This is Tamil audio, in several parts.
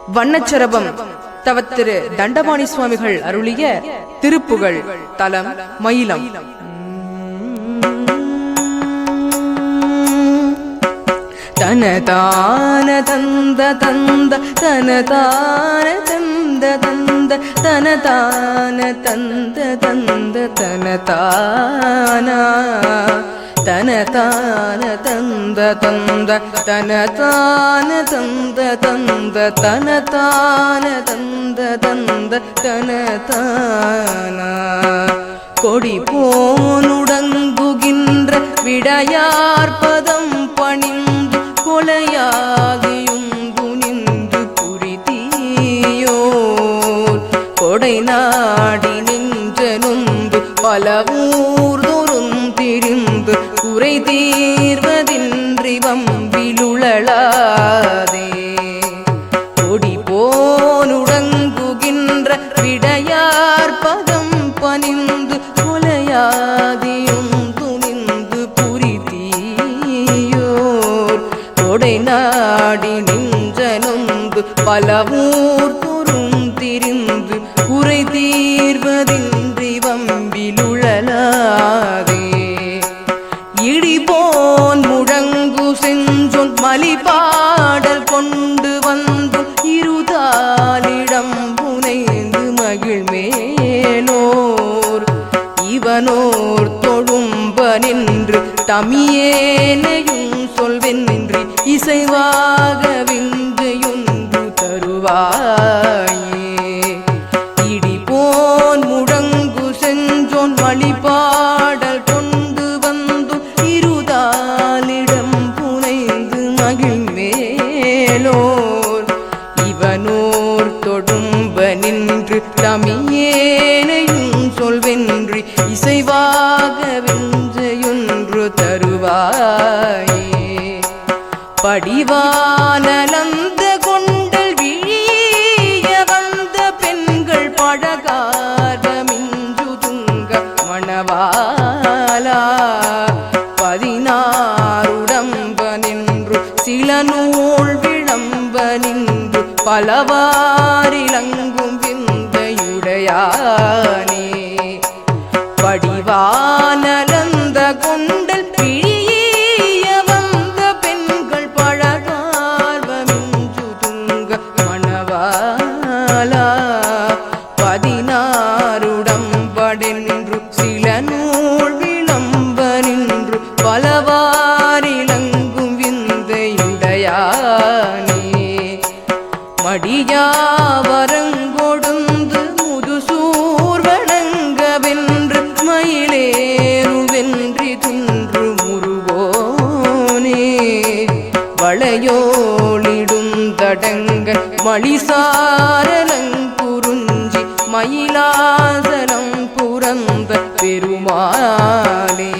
வண்ணச்சரபம் தவத்திரு தண்டபாணி சுவாமிகள் அருளிய திருப்புகழ் தலம் மயிலம். தனதான தந்த தந்த தனதான தந்த தந்த தனதான தந்த தந்த தனதானா தனதான தந்த தந்த தனதான தந்த தந்த தனதான தந்த தந்த தனதானா கொடி போனுடங்குகின்ற விடையார்பதம் பணிந்து கொலையாகியுந்து நின்று புரிதியோர் கொடை நாடி நின்ற நொந்து பல ஊர்தொரும் திரிந்து குறை தீர்வதின்றி வம்பிலுழலாதே கொடி போனுடங்குகின்ற விடையார்பதம் பணிந்து கொலையாகியுந்து நின்று புரிதியோர் கொடை நாடி நின்ற நொந்து பல ஊர்தொரும் திரிந்து குறை தீர்வதின்றி வம்பிலுழலாதே இடிபோன் முழங்கு செஞ்சொன் மலிபாடல் கொண்டு வந்து இருதாலிடம் புனைந்து மகிழ்மேலோர் இவனோர் தொழும்ப நின்று தமியேனையும் சொல்வென்றி இசைவாக விந்தையொன்று தருவாயே இடிபோன் முழங்கு செஞ்சோன் வழிபாடல் கொண்டு வந்து இருதாலிடம் புனைந்து மகிழ்மேலோர் இவனோர் தொழும்ப நின்று தமியேனையும் சொல்வென்றி இசைவாக விந்தையொன்று தருவாயே படிவானலந்த கொண்டல் விழிய வந்த பெண்கள் பழகார்வமிஞ்சு துங்க மணவாலா 16 நின்று சில நூல் விளம்ப நின்று பலவாரிலங்கும் விந்தையுடையானே படிவானலந்த கொண்டல் பிழிய வந்த பெண்கள் பழகார்வமிஞ்சு துங்க மணவாலா 16 நின்று சில நூல் விளம்ப நின்று பலவாரிலங்கும் விந்தையுடையானே மடியாவரங்கொடுந்து முதுசூர் வணங்கவென்று மயிலேறுவென்றி துன்று முருகோனே வளையோளிடும் தடங்க மலிசாரலங்குறிஞ்சி மயிலாசலம் புரந்த பெருமாளே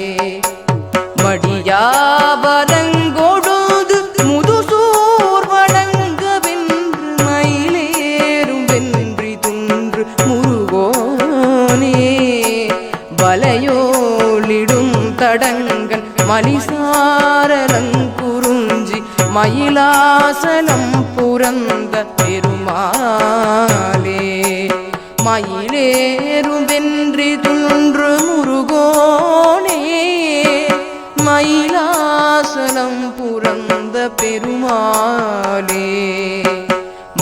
மடியாவரங்கொடுந்து முதுசூர் வணங்கவென்று மயிலேறுவென்றி துன்று முருகோனே வலையோளிடும் தடங்கன் மலிசாரலங்குறிஞ்சி மயிலாசலம் புரந்த பெருமாளே மயிலேறுவென்றி துன்று முருகோனே மயிலாசலம் புரந்த பெருமாளே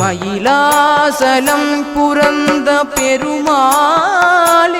மயிலாசலம் புரந்த பெருமாளே